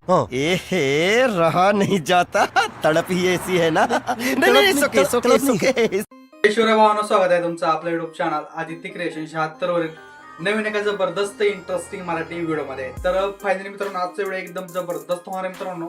हाँ। ए रहा नहीं जाता, तड़प ही ऐसी है ना। नहीं नहीं, सुके सुके सुके। शिवराय भावांनो, स्वागत आहे तुमचं आपलं युट्यूब चॅनल आदित्य क्रिएशन 76 वरील नवीन एका जबरदस्त इंटरेस्टिंग मराठी व्हिडिओ मध्ये. तर फायनली मित्रांनो, आजचा व्हिडिओ एकदम जबरदस्त होणार आहे मित्रांनो.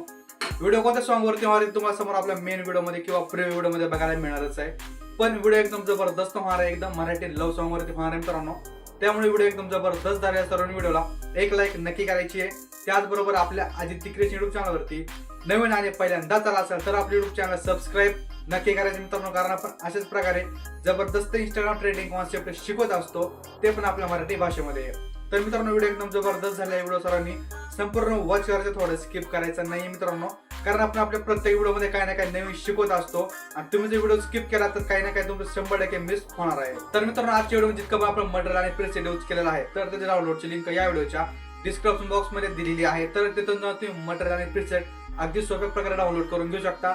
व्हिडिओ कोणत्या सॉन्ग वरती होणार आहे तुम्हाला समोर आपल्या मेन व्हिडिओ मध्ये किंवा प्रिव्ह्यू व्हिडिओ मध्ये बघायला मिळणारच आहे. पण व्हिडिओ एकदम जबरदस्त होणार आहे, एकदम मराठी लव्ह सॉन्ग वरती होणार आहे मित्रांनो. त्यामुळे व्हिडिओ एकदम जबरदस्त झाला. सर्व व्हिडिओला एक लाईक नक्की करायची आहे. त्याचबरोबर आपल्या आदित्य क्रिएशन युट्यूब चॅनल वरती नवीन आणि पहिल्यांदा आला असेल तर आपल्या युट्यूब चॅनल सबस्क्राईब नक्की करायचं मित्रांनो, कारण आपण अशाच प्रकारे जबरदस्त इंस्टाग्राम ट्रेंडिंग कॉन्सेप्ट शिकवत असतो, ते पण आपल्या मराठी भाषेमध्ये. तर मित्रांनो, व्हिडिओ एकदम जबरदस्त झाला. व्हिडिओ सर्वांनी संपूर्ण वॉच करायचं, थोडं स्किप करायचं नाही मित्रांनो, कारण आपण आपल्या प्रत्येक व्हिडिओमध्ये काही ना काही नवीन शिकवत असतो. आणि तुम्ही जर व्हिडिओ स्किप केला तर काही ना काही तुमचं 100% मिस होणार आहे. तर मित्रांनो, आजच्या व्हिडिओ जितकं आपण मटेरियल आणि प्रेसेट यूज केलेला आहे, तर त्याच्या डाउनलोडची लिंक या व्हिडिओच्या डिस्क्रिप्शन बॉक्स मध्ये दिलेली आहे. तर तिथून जाऊन तुम्ही मटेरियल आणि प्रेसेट अगदी सोप्या प्रकारे डाउनलोड करून घेऊ शकता.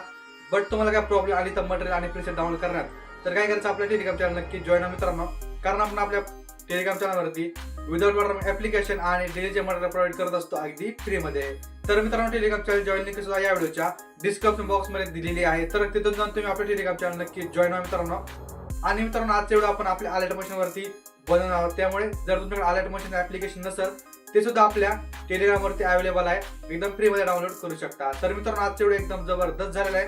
बट तुम्हाला काय प्रॉब्लेम आली तर मटेरियल आणि प्रेसेट डाउनलोड करण्यात, तर काय करायचं, आपल्या टेलिग्राम चॅनल नक्की जॉईन मित्रांनो, कारण आपण आपल्या टेलिग्राम चॅनलवरती विदाउट वॉटर ऍप्लिकेशन आणि डेलीचे मटेरियल प्रोव्हाइड करत असतो अगदी फ्री मध्ये. तर मित्रांनो, टेलिग्राम चॅनल जॉईन लिंक सुद्धा या व्हिडिओच्या डिस्क्रिप्शन बॉक्स मध्ये दिलेली आहे. तर तिथून जाऊन तुम्ही आपल्या टेलिग्राम चॅनल नक्की जॉईन व्हा मित्रांनो. आणि मित्रांनो, आजच्या व्हिडिओ आपण आपल्या अलर्ट मशीन वरती बनवणार आहोत. त्यामुळे जर तुमच्याकडे अलर्ट मशीन ऍप्लिकेशन नसेल, ते सुद्धा आपल्या टेलिग्राम वरती अवेलेबल आहे, एकदम फ्री मध्ये डाउनलोड करू शकता. तर मित्रांनो, आजचा व्हिडिओ एकदम जबरदस्त झालेला आहे.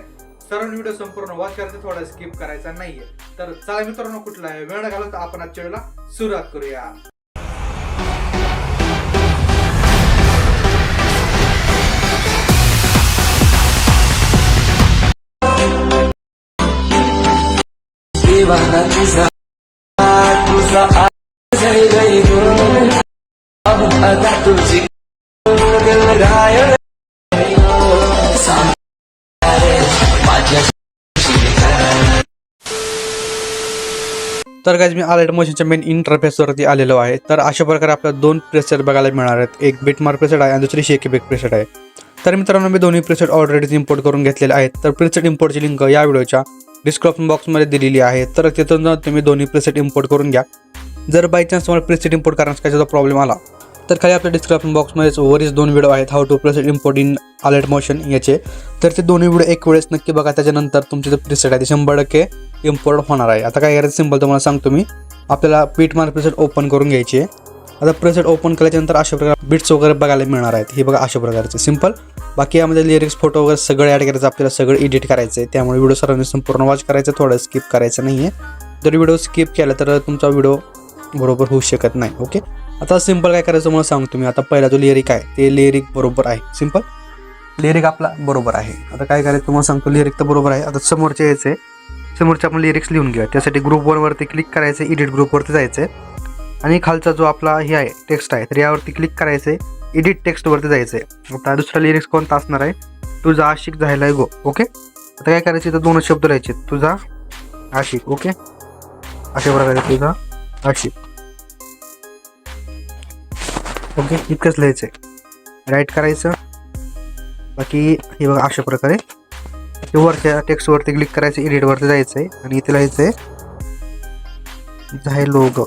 सर्व व्हिडिओ संपूर्ण वॉच करायचा, थोडा स्किप करायचा नाहीये. तर चला मित्रांनो, कुठला वेळ न घालवता आपण आजच्या व्हिडिओला सुरुवात करूया. तर गाइस, मी अलर्ट मशीनच्या मेन इंटरफेस वरती आलेलो आहे. तर अशा प्रकारे आपल्याला दोन प्रेसेट बघायला मिळणार आहेत. एक बिटमार्क प्रेसेट आहे आणि दुसरी शेकी बेक प्रेसेट आहे. तर मित्रांनो, मी दोन्ही प्रेसेट ऑलरेडी इम्पोर्ट करून घेतलेले आहेत. तर प्रेसेट इम्पोर्टची लिंक या व्हिडिओच्या डिस्क्रिप्शन बॉक्समध्ये दिलेली आहे. तर तिथून तुम्ही दोन्ही प्रेसेट इम्पोर्ट करून घ्या. जर बाय चान्स तुम्हाला प्रेसेट इम्पोर्ट करण्याचा काही प्रॉब्लेम आला तर खाली आपल्या डिस्क्रिप्शन बॉक्समध्येच वरीच दोन व्हिडिओ आहेत, how to preset import in Alight Motion याचे. तर ते दोन्ही व्हिडिओ एक वेळेस नक्की बघा. त्याच्यानंतर तुमचे जे प्रेसेट आहे ते 100% इम्पोर्ट होणार आहे. आता काय करायचं, सिंपल तुम्हाला सांगतो मी. आपल्याला बिटमार्क प्रेसेट ओपन करून घ्यायची आहे. आता प्रेसेट ओपन केल्याच्यानंतर अशा प्रकारे बिट्स वगैरे बघायला मिळणार आहेत. हे बघा अशा प्रकारचे सिंपल. बाकी यामध्ये लिरिक्स, फोटो वगैरे सगळं ॲड करायचं, आपल्याला सगळं एडिट करायचं आहे. त्यामुळे व्हिडिओ सर्वांनी संपूर्ण वॉच करायचं, थोडं स्किप करायचं नाही आहे. जर व्हिडिओ स्किप केला तर तुमचा व्हिडिओ बरोबर होऊ शकत नाही. ओके, आता सिंपल काय करायचं मला सांगतो मी. आता पहिला जो लिरिक आहे ते लिरिक बरोबर आहे. सिंपल लिरिक आपला बरोबर आहे. आता काय करायचं तुम्हाला सांगतो. लिरिक तर बरोबर आहे. आता समोरचे यायचं आहे, समोरचे आपण लिरिक्स लिहून घेऊया. त्यासाठी ग्रुप 1 वरती क्लिक करायचं, एडिट ग्रुपवरती जायचं आहे आणि खालचा जो आपला हे आहे टेक्स्ट आहे, तर यावरती क्लिक करायचं आहे, एडिट टेक्स्टवरती जायचं आहे. आता दुसरा लिरिक्स कोणता असणार आहे, तुझा आशिक झालाय गो. ओके, आता काय करायचं, तर 2 शब्द लिहायचे, तुझा आशिक. ओके, अशा प्रकारे तुझा आशिक. ओके, इतकंच लिहायचं आहे, राईट करायचं. बाकी हे बघा अशा प्रकारे वरच्या टेक्स्टवरती क्लिक करायचं, एडिटवरती जायचं आहे आणि इथे लिहायचं आहे झायलो ग.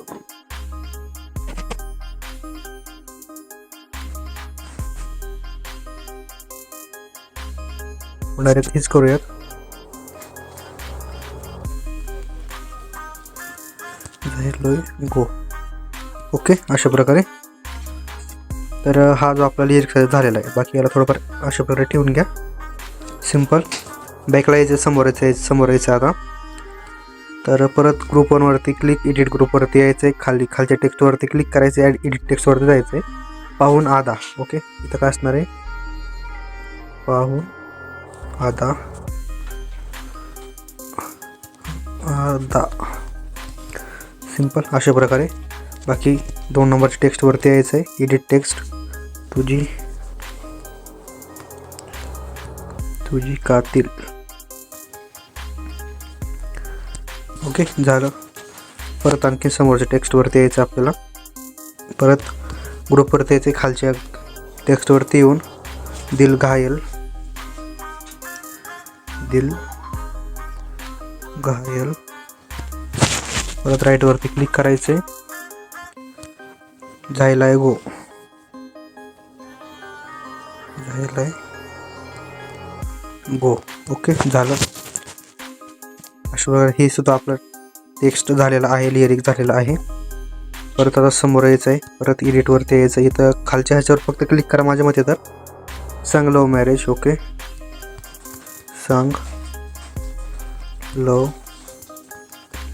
डायरेक्ट हेच करूयात. झायलो गो. ओके, अशा प्रकारे. तर हा जो आपला लिरिक्स झालेला आहे. बाकी याला थोडंफार अशा प्रकारे ठेवून घ्या. सिंपल बॅकला यायचं, समोर यायचं. आता तर परत ग्रुप 1 वरती क्लिक, एडिट ग्रुपवरती यायचं आहे, खालच्या टेक्स्टवरती क्लिक करायचं, एडिट टेक्स्टवरती जायचं आहे, पाहून आधा. ओके, इथं काय असणार आहे, पाहून आधा सिंपल अशा प्रकारे. बाकी 2 नंबरच्या टेक्स्टवरती यायचं आहे, एडिट टेक्स्ट, तुझी कातील. ओके, झालं. परत आणखी समोरच्या टेक्स्टवरती यायचं आपल्याला, परत ग्रुपवरती यायचं, खालच्या टेक्स्टवरती येऊन दिल घायल. परत राईटवरती क्लिक करायचे, झायलाय गो. केलं आहे गो. ओके झालं. अशा प्रकारे हे सुद्धा आपलं टेक्स्ट झालेलं आहे, लिरिक झालेलं आहे. परत आता समोर यायचं आहे, परत एडिटवरती यायचं आहे. इथं खालच्या ह्याच्यावर फक्त क्लिक करा माझ्या मते तर संग लव मॅरेज. ओके संग लव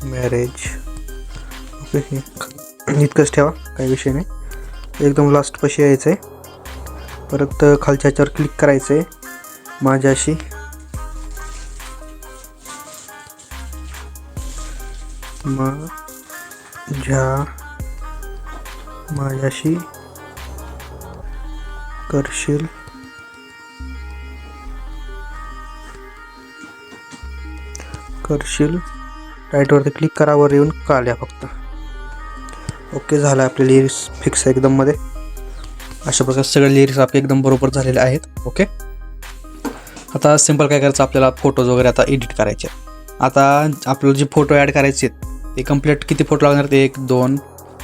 मॅरेज. ओके हे इतकंच ठेवा, काही विषय नाही. एकदम लास्ट पाशी यायचं आहे. परत खालच्या ह्याच्यावर क्लिक करायचं आहे, माझ्याशी माझ्याशी करशील राईटवरती क्लिक करा, वर येऊन काढल्या फक्त. ओके झालं, आपले लिरिक्स फिक्स आहे एकदम मध्ये. अशा प्रकारे सगळे लिरिक्स आपले एकदम बरोबर झालेले आहेत. ओके आता सिंपल काय करायचं, आपल्याला फोटोज वगैरे आता एडिट करायचे. आता आपल्याला जे फोटो ॲड करायचे आहेत ते कंप्लीट किती फोटो लागणार, ते 1 2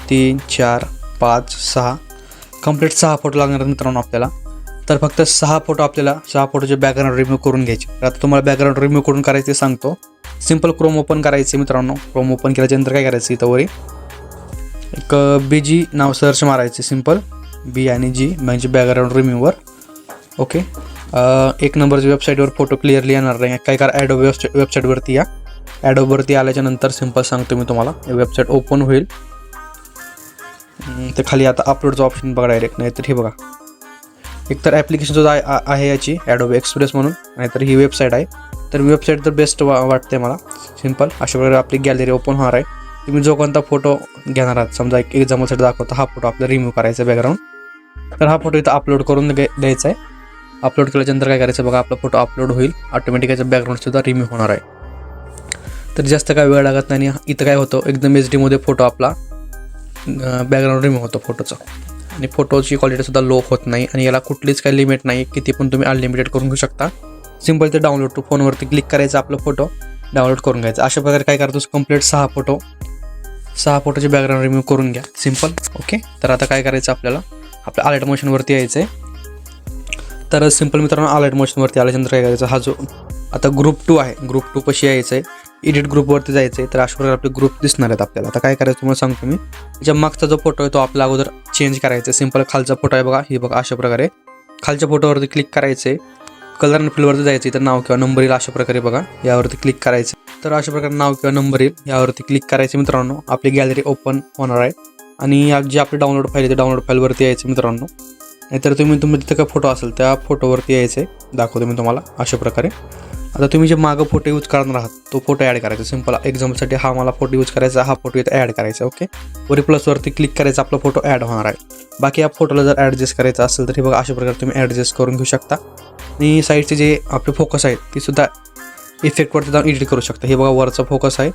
3 4 5 6 कंप्लीट 6 फोटो लागणार मित्रांनो आपल्याला. तर फक्त 6 फोटोचे बॅकग्राऊंड रिमूव्ह करून घ्यायचे. तर आता तुम्हाला बॅकग्राऊंड रिमूव्ह करून करायचे ते सांगतो. सिंपल क्रोम ओपन करायचे मित्रांनो. क्रोम ओपन केल्याच्यानंतर काय करायचं, इथं वर एक BG नाव सर्च मारायचे. सिंपल B आणि G म्हणजे बॅकग्राऊंड रिमूव्हर. ओके 1 नंबरच्या वेबसाईटवर फोटो क्लिअरली येणार नाही. काय करा, ॲडोब वेबसाईटवरती या. ॲडोबवरती आल्याच्यानंतर सिंपल सांगतो मी तुम्हाला, वेबसाईट ओपन होईल. तर खाली आता अपलोडचं ऑप्शन बघा डायरेक्ट. नाहीतर हे बघा, एकतर ॲप्लिकेशन जो आहे याची ॲडोब एक्सप्रेस म्हणून, नाहीतर ही वेबसाईट आहे. तर वेबसाईट तर बेस्ट वाटते मला. सिंपल अशा प्रकारे आपली गॅलरी ओपन होणार आहे. तुम्ही जो कोणता फोटो घेणार आहात, समजा एक एक्झाम्पलसाठी दाखवतो, हा फोटो आपल्याला रिमूव्ह करायचा बॅकग्राऊंड. तर हा फोटो इथं अपलोड करून द्यायचा आहे. अपलोड केल्यानंतर काय करायचं बघा, आपला फोटो अपलोड होईल. ऑटोमॅटिक याचा बॅकग्राऊंडसुद्धा रिमूव्ह होणार आहे. तर जास्त काय वेळ लागत नाही. इथं काय होतं, एकदम HD मध्ये फोटो आपला बॅकग्राऊंड रिमूव्ह होतो फोटोचा. आणि फोटोची क्वालिटीसुद्धा लो होत नाही. आणि याला कुठलीच काही लिमिट नाही, किती पण तुम्ही अनलिमिटेड करून घेऊ शकता. सिंपल ते डाउनलोड टू फोनवरती क्लिक करायचं, आपलं फोटो डाउनलोड करून घ्यायचा. अशा प्रकारे काय करतो, कंप्लीट 6 फोटोचे बॅकग्राऊंड रिमूव्ह करून घ्या. सिंपल. ओके तर आता काय करायचं, आपल्याला आपल्या आलाइट मोशनवरती यायचं आहे. तर सिंपल मित्रांनो आलाइट मोशनवरती आल्यानंतर काय करायचं, हा जो आता ग्रुप 2 आहे, ग्रुप 2 पाशी यायचं आहे. एडिट ग्रुपवरती जायचं आहे. तर अशा प्रकारे आपले ग्रुप दिसणार आहेत आपल्याला. आता काय करायचं तुम्हाला सांगतो मी. ज्या मागचा जो फोटो आहे तो आपला अगोदर चेंज करायचा. सिंपल खालचा फोटो आहे बघा, हे बघा अशा प्रकारे खालच्या फोटोवरती क्लिक करायचं आहे. कलर आणि फिलवरती जायचं, तर नाव किंवा नंबर येईल अशा प्रकारे बघा, यावरती क्लिक करायचं. तर अशा प्रकारे नाव किंवा नंबर येईल, यावरती क्लिक करायचे मित्रांनो. आपली गॅलरी ओपन होणार आहे. आणि जे आपली डाउनलोड फाईल आहे, ते डाउनलोड फाईलवरती यायचं मित्रांनो. नाहीतर तुम्ही तिथं काय फोटो असेल त्या फोटोवरती यायचं आहे. दाखवतो मी तुम्हाला अशा प्रकारे. आता तुम्ही जे मागं फोटो यूज करणार आहात तो फोटो ॲड करायचा. सिंपल एक्झाम्पलसाठी हा मला फोटो यूज करायचा, हा फोटो इथं ॲड करायचा. ओके वरी प्लसवरती क्लिक करायचा, आपला फोटो ॲड होणार आहे. बाकी या फोटोला जर ॲडजस्ट करायचं असेल तर हे बघा अशा प्रकारे तुम्ही ॲडजस्ट करून घेऊ शकता. आणि साईडचे जे आपले फोकस आहेत ती सुद्धा इफेक्टवरती जाऊन एडिट करू शकता. हे बघा वरचा फोकस आहे,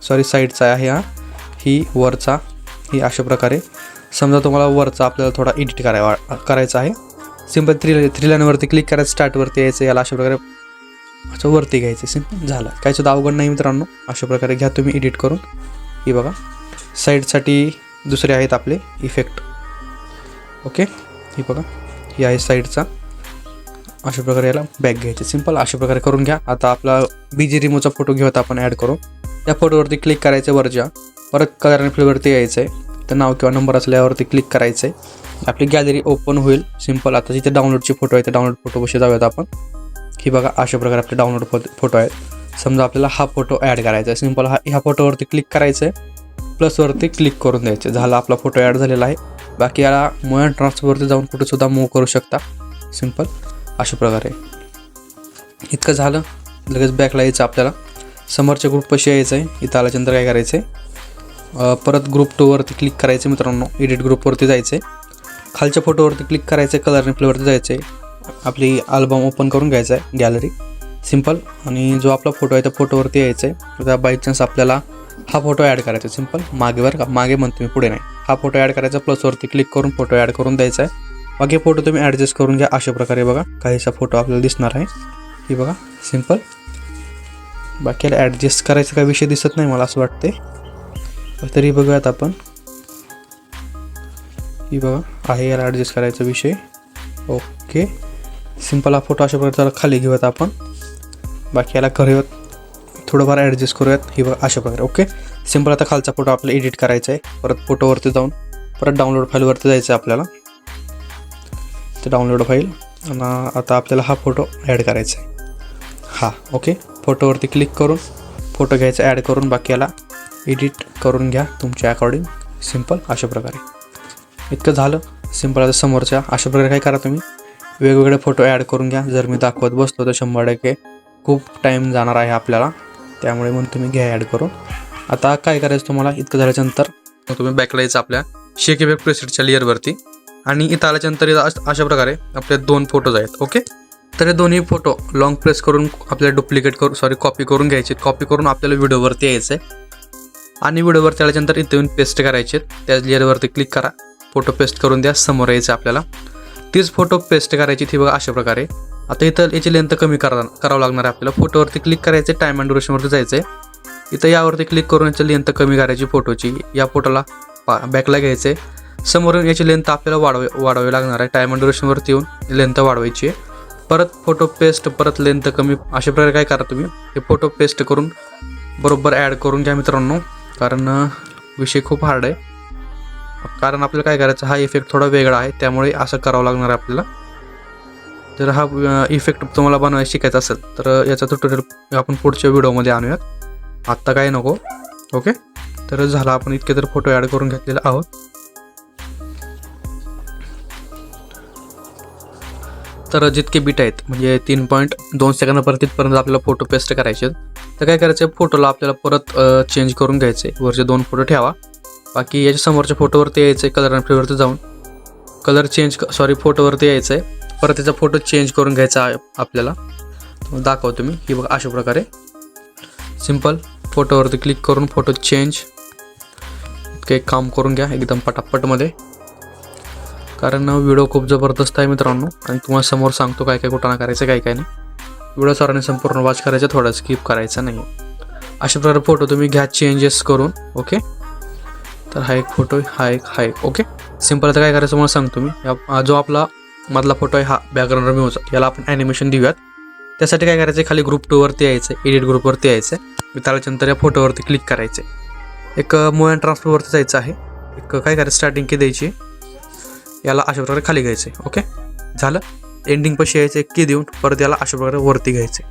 सॉरी साईडचा आहे हा, ही वरचा, ही अशा प्रकारे. समजा तुम्हाला वरचा आपल्याला थोडा एडिट करायचा आहे. सिंपल थ्री लाईनवरती क्लिक करायचं, स्टार्टवरती यायचं, याला अशा प्रकारे असं वरती घ्यायचं. सिंपल झालं, काही सुद्धा अवघड नाही मित्रांनो. अशा प्रकारे घ्या तुम्ही एडिट करून. ही बघा साईडसाठी दुसरे आहेत आपले इफेक्ट. ओके ही बघा ही आहे साईडचा. अशा प्रकारे याला बॅक घ्यायचे. सिंपल अशा प्रकारे करून घ्या. आता आपला BG रिमूव्हचा फोटो घेऊन आपण ॲड करू. त्या फोटोवरती क्लिक करायचं वरच्या, परत कलर आणि फिलवरती यायचं आहे. तर नाव किंवा नंबर असल्यावरती क्लिक करायचं आहे. आपली गॅलरी ओपन होईल. सिंपल आता जिथे डाउनलोडचे फोटो आहे त्या डाउनलोड फोटोपाशी जाऊयात आपण. ही बघा अशा प्रकारे आपले डाउनलोड फोटो आहेत. समजा आपल्याला हा फोटो ॲड करायचा आहे. सिंपल ह्या फोटोवरती क्लिक करायचं आहे, प्लसवरती क्लिक करून द्यायचं. झाला आपला फोटो ॲड झालेला आहे. बाकी याला मोबाईल ट्रान्सफरवरती जाऊन फोटोसुद्धा मूव्ह करू शकता. सिंपल अशा प्रकारे. इतकं झालं, लगेच बॅकला यायचं. आपल्याला समोरच्या ग्रुपपाशी यायचं आहे. इथं आल्याच्यानंतर काय करायचं आहे, परत ग्रुप 2 वरती क्लिक करायचं मित्रांनो. एडिट ग्रुपवरती जायचं आहे. खालच्या फोटोवरती क्लिक करायचं आहे, कलर आणि फिलवरती जायचं आहे. आपली अल्बम ओपन करून घ्यायचा आहे, गॅलरी. सिंपल. आणि जो आपला फोटो आहे त्या फोटोवरती यायचं आहे. तर बाय चान्स आपल्याला हा फोटो ॲड करायचा. सिंपल मागे बरं का, मागे म्हणतो मी, पुढे नाही. हा फोटो ॲड करायचा, प्लसवरती क्लिक करून फोटो ॲड करून द्यायचा आहे. बाकी फोटो तुम्ही ॲडजस्ट करून घ्या. अशा प्रकारे बघा काहीसा फोटो आपल्याला दिसणार आहे. ही बघा सिंपल. बाकी याला ॲडजस्ट करायचा काही विषय दिसत नाही मला असं वाटते. तरी बघूयात आपण. ही बघा आहे याला ॲडजस्ट करायचा विषय. ओके सिंपल हा फोटो अशा प्रकारे खाली घेऊयात आपण. बाकी याला करूयात थोडंफार ॲडजस्ट करूयात. ही बघा अशा प्रकारे. ओके. सिंपल आता खालचा फोटो आपल्याला एडिट करायचा आहे. परत फोटोवरती जाऊन परत डाउनलोड फाईलवरती जायचं आहे आपल्याला. तर डाउनलोड फाईल आणि आता आपल्याला हा फोटो ॲड करायचा आहे. हा ओके. फोटोवरती क्लिक करून फोटो घ्यायचा ॲड करून बाकी याला एडिट करून घ्या तुमच्या अकॉर्डिंग. सिंपल अशा प्रकारे. इतकं झालं. सिंपल आता समोरच्या अशा प्रकारे काय करा तुम्ही वेगवेगळे फोटो ॲड करून घ्या. जर मी दाखवत बसलो तर 100% खूप टाईम जाणार आहे आपल्याला, त्यामुळे म्हणून तुम्ही घ्या ॲड करून. आता काय करायचं तुम्हाला इतकं झाल्याच्यानंतर तुम्ही बॅकला यायचं आपल्या शेक इफेक्ट प्रेसेटच्या लेअरवरती आणि इथं आल्याच्यानंतर अशा प्रकारे आपले 2 फोटोज आहेत. ओके. तर हे दोन्ही फोटो लॉंग प्रेस करून आपल्याला डुप्लिकेट कॉपी करून घ्यायचे. कॉपी करून आपल्याला व्हिडिओवरती यायचं आहे आणि व्हिडिओवरती आल्याच्यानंतर इथे येऊन पेस्ट करायचे. त्या लेअरवरती क्लिक करा, फोटो पेस्ट करून द्या. समोर यायचं आपल्याला तीच फोटो पेस्ट करायची. ती बघा अशा प्रकारे. आता इथं याची लेंथ कमी करावं लागणार आहे आपल्याला. फोटोवरती क्लिक करायचं, टाईम अँड ड्युरेशनवरती जायचं आहे. इथं यावरती क्लिक करून याची लेंथ कमी करायची फोटोची. या फोटोला बॅकला घ्यायचं आहे. समोरून याची लेंथ आपल्याला वाढवावी लागणार आहे. टाईम अँड ड्युरेशनवरती येऊन लेंथ वाढवायची आहे. परत फोटो पेस्ट, परत लेंथ कमी. अशा प्रकारे काय करा तुम्ही हे फोटो पेस्ट करून बरोबर ॲड करून घ्या मित्रांनो, कारण विषय खूप हार्ड आहे. कारण आपल्याला काय करायचं हा इफेक्ट थोडा वेगळा आहे, त्यामुळे असं करावं लागणार आहे आपल्याला. जर हा इफेक्ट तुम्हाला बनवायला शिकायचा असेल तर याचा ट्युटोरियल आपण पुढच्या व्हिडिओमध्ये आणूयात. आत्ता काय नको. ओके. तर झाला आपण इतके तर फोटो ॲड करून घेतलेले आहोत. तर जितके बीट आहेत म्हणजे 3.2 सेकंदापर्यंत तिथपर्यंत आपल्याला फोटो पेस्ट करायचे. तर काय करायचं फोटोला आपल्याला परत चेंज करून घ्यायचे. वरचे 2 फोटो ठेवा. बाकी याच्या समोरच्या फोटोवरती यायचं आहे. कलर अँड फ्लेवरती जाऊन फोटोवरती यायचं आहे. परत त्याचा फोटो चेंज करून घ्यायचा आहे आपल्याला. दाखवतो मी. ही बघा अशा प्रकारे सिंपल फोटोवरती क्लिक करून फोटो चेंज. इतकं एक काम करून घ्या एकदम पटापटमध्ये, कारण व्हिडिओ खूप जबरदस्त आहे मित्रांनो आणि तुम्हाला समोर सांगतो काय काय कुठं करायचं काय काय नाही. व्हिडिओ सरांनी संपूर्ण वॉच करायचा, थोडा स्किप करायचा नाही. अशा प्रकारे फोटो तुम्ही घ्या चेंजेस करून. ओके. तर हा एक फोटो, हा एक. ओके. सिंपल आता काय करायचं मला सांगतो मी. जो आपला मधला फोटो आहे हा बॅकग्राऊंड रिमूव्हचा, याला आपण ॲनिमेशन देऊयात. त्यासाठी काय करायचं खाली ग्रुप 2 वरती यायचं, एडिट ग्रुपवरती यायचं. त्याच्यानंतर या फोटोवरती क्लिक करायचे. एक मूव अँड ट्रान्सफरवरती जायचं आहे. एक काय करायचं स्टार्टिंग की द्यायची, याला अशा प्रकारे खाली घ्यायचे. ओके. झालं. एंडिंग पाशी यायचं की देऊन परत याला अशा प्रकारे वरती घ्यायचे.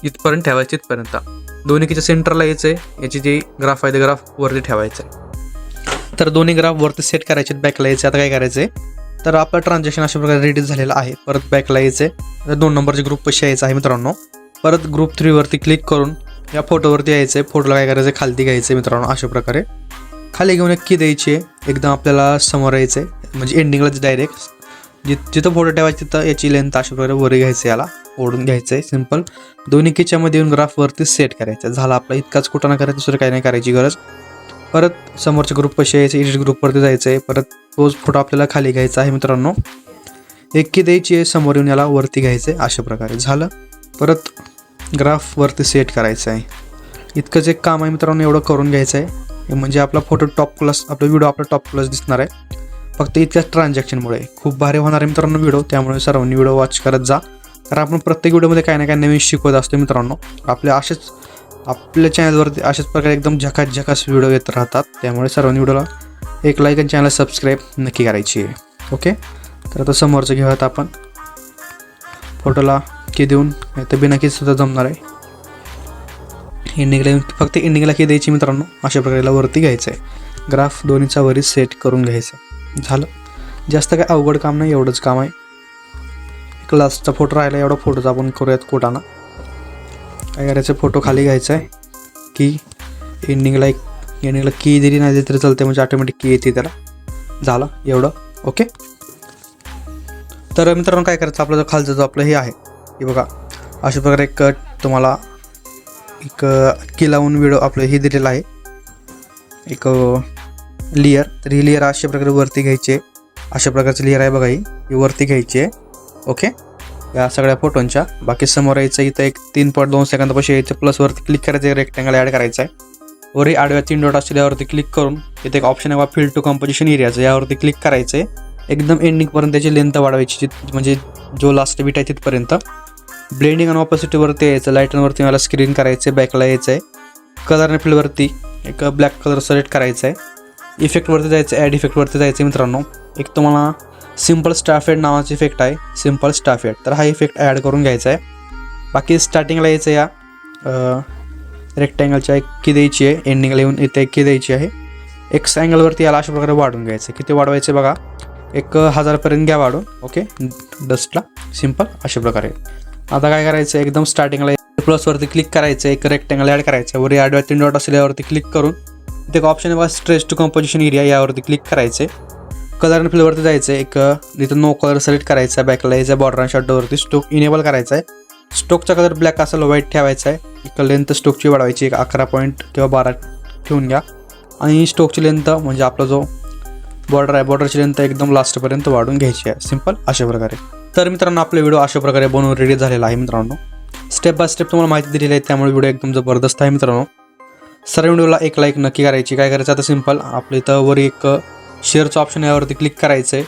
इथपर्यंत ठेवायचे. इथपर्यंत दोन्ही कीच्या सेंटरला यायचं आहे. याची जी ग्राफ आहे ते ग्राफ वरती ठेवायचं आहे. तर दोन्ही ग्राफ वरती सेट करायचे. बॅकला यायचे. आता काय करायचं आहे तर आपलं ट्रान्झॅक्शन अशा प्रकारे रेडी झालेलं आहे. परत बॅकला यायचं आहे. 2 नंबरचे ग्रुप पाशी यायचं आहे मित्रांनो. परत ग्रुप 3 वरती क्लिक करून या फोटोवरती यायचं आहे. फोटोला काय करायचं खालती घ्यायचं आहे मित्रांनो. अशा प्रकारे खाली घेऊन एक की द्यायची आहे. एकदम आपल्याला समोर यायचं आहे म्हणजे एंडिंगलाच डायरेक्ट जिथं फोटो ठेवायचं तिथं याची लेंथ अशा प्रकारे वर घ्यायचं, याला ओढून घ्यायचं आहे. सिंपल दोन्ही कीच्यामध्ये येऊन ग्राफवरती सेट करायचं. झाला आपला इतकाच कुठं ना करायचं, दुसरं काही नाही करायची गरज. परत समोरच्या ग्रुप पाशी यायचं, एडिट ग्रुपवरती जायचं आहे. परत तोच फोटो आपल्याला खाली घ्यायचा आहे मित्रांनो. एक की द्यायची आहे, समोर येऊन याला वरती घ्यायचं आहे. अशा प्रकारे झालं. परत ग्राफवरती सेट करायचं आहे. इतकंच एक काम आहे मित्रांनो, एवढं करून घ्यायचं आहे. म्हणजे आपला फोटो टॉप क्लास, आपला व्हिडिओ आपला टॉप क्लास दिसणार आहे. फक्त इतक्याच ट्रान्झॅक्शनमुळे खूप भारी होणार आहे मित्रांनो व्हिडिओ. त्यामुळे सर्वांनी व्हिडिओ वॉच करत जा, कारण आपण प्रत्येक व्हिडिओमध्ये काही ना काही नवीन शिकवत असतो मित्रांनो. आपल्या चॅनलवरती अशाच प्रकारे एकदम झकास व्हिडिओ येत राहतात. त्यामुळे सर्वांनी व्हिडिओला एक लाईक आणि चॅनल सबस्क्राईब नक्की करायची आहे. ओके. तर आता समोरचं घेऊयात आपण. फोटोला की देऊन तर बिना की सुद्धा जमणार आहे. एंडिंगला फक्त एंडिंगला की द्यायची मित्रांनो. अशा प्रकारे वरती घ्यायचं आहे. ग्राफ दोन्हीचा वरी सेट करून घ्यायचं आहे. झालं. जास्त काय अवघड काम नाही, एवढंच काम आहे. एक लास्टचा फोटो राहिला, एवढा फोटोचा आपण करूयात कोटाना. काय करायचं फोटो खाली घ्यायचा आहे. की एंडिंगला की दिली नाही तरी चालते, म्हणजे ऑटोमॅटिक की येते त्याला. झालं एवढं. ओके. तर मित्रांनो काय करायचं आपलं जो खालचं जो आपलं हे आहे हे बघा अशा प्रकारे एक तुम्हाला एक की लावून व्हिडिओ आपलं हे दिलेलं आहे एक लेअर. तर ही लेअर अशा प्रकारे वरती घ्यायची आहे. अशा प्रकारची लेअर आहे बघा, ही वरती घ्यायची आहे. ओके. या सगळ्या फोटोंच्या. बाकी समोर यायचं इथं एक 3.2 सेकंदापाशी यायचं. प्लस वरती क्लिक करायचं, रेक्टँगल ॲड करायचं आहे. वरही आडव्या 3 डॉट असतील यावरती क्लिक करून इथे एक ऑप्शन आहे बा फिल टू कंपोजिशन एरियाचं, यावरती क्लिक करायचं आहे. एकदम एंडिंगपर्यंत त्याची लेंथ वाढवायची म्हणजे जो लास्ट बीट आहे तिथपर्यंत. ब्लेंडिंग आणि ऑपोसिटीवरती यायचं, लाईटनवरती मला स्क्रीन करायचं आहे, बॅकला यायचं आहे. कलर आणि फिल्डवरती एक ब्लॅक कलर सिलेक्ट करायचा आहे. इफेक्टवरती जायचं, ॲड इफेक्टवरती जायचं मित्रांनो. एक तुम्हाला सिम्पल स्टाफ एड नावाचा इफेक्ट आहे, सिम्पल स्टाफ एड, तर हा इफेक्ट ॲड करून घ्यायचा आहे. बाकी स्टार्टिंगला यायचं या रेक्टँगलच्या एक की द्यायची आहे, एंडिंगला येऊन इथे एक की द्यायची आहे. एक्स अँगलवरती याला अशा प्रकारे वाढून घ्यायचं. किती वाढवायचे बघा, 1000पर्यंत घ्या वाढून. ओके, डस्टला सिम्पल अशा प्रकारे. आता काय करायचं, एकदम स्टार्टिंगला प्लसवरती क्लिक करायचं, एक रेक्टँगल ॲड करायचं. वर ॲड 3 डॉट असेल यावरती क्लिक करून इथे एक ऑप्शन आहे बघा, स्ट्रेच टू कंपोजिशन एरिया, यावरती क्लिक करायचं. कलर आणि फिलवरती जायचं, एक इथं नो कलर सिलेक्ट करायचा, बॅकला यायचा, बॉर्डर आणि शॅडोवरती स्टोक इनेबल करायचा आहे. स्टोकचा कलर ब्लॅक असेल, व्हाईट ठेवायचा आहे. एक लेंथ स्टोकची वाढवायची, एक 11 पॉईंट किंवा 12 ठेवून घ्या. आणि स्टोकची लेंथ म्हणजे आपला जो बॉर्डर आहे, बॉर्डरची लेंथ एकदम लास्टपर्यंत वाढून घ्यायची आहे, सिम्पल अशा प्रकारे. तर मित्रांनो आपला व्हिडिओ अशा प्रकारे बनवून रेडी झालेला आहे मित्रांनो. स्टेप बाय स्टेप तुम्हाला माहिती दिलेली आहे, त्यामुळे व्हिडिओ एकदम जबरदस्त आहे मित्रांनो. सर्व व्हिडिओला एक लाईक नक्की करायची. काय करायचं आता सिम्पल, आपलं इथं वर एक शेअरचं ऑप्शन यावरती क्लिक करायचं आहे.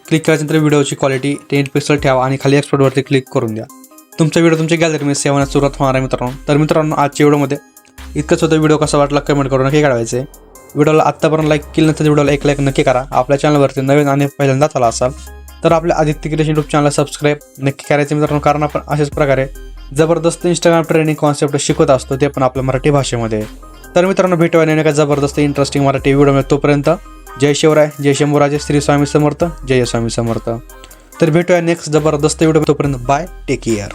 क्लिक केल्यानंतर व्हिडिओची क्वालिटी 10 पिक्सल ठेवा आणि खाली एक्सपोर्टवरती क्लिक करून द्या. तुमचा व्हिडिओ तुमच्या गॅलरीमध्ये सेव्ह होण्यास सुरुवात होणार आहे मित्रांनो. तर मित्रांनो आजच्या व्हिडिओमध्ये इतकंच होतं. व्हिडिओ कसा वाटला कमेंट करून नक्की काढायचं आहे. व्हिडिओला आत्तापर्यंत लाईक केलं नंतर व्हिडिओला एक लाईक नक्की करा. आपल्या चॅनलवरती नवीन आणि पहिल्यांदा आला असाल तर आपल्या आदित्य क्रिएशन यूट्यूब चॅनलला सबस्क्राईब नक्की करायचं मित्रांनो, कारण आपण अशाच प्रकारे जबरदस्त इंस्टाग्राम ट्रेनिंग कॉन्सेप्ट शिकवत असतो, ते पण आपल्या मराठी भाषेमध्ये. तर मित्रांनो भेटूया नवीन एका जबरदस्त इंटरेस्टिंग मराठी व्हिडिओमध्ये. तोपर्यंत जय शिवराय, जय शंभूराजे, श्री स्वामी समर्थ, जय स्वामी समर्थ. तर भेटूया नेक्स्ट जबरदस्त व्हिडिओ. तोपर्यंत बाय, टेक केअर.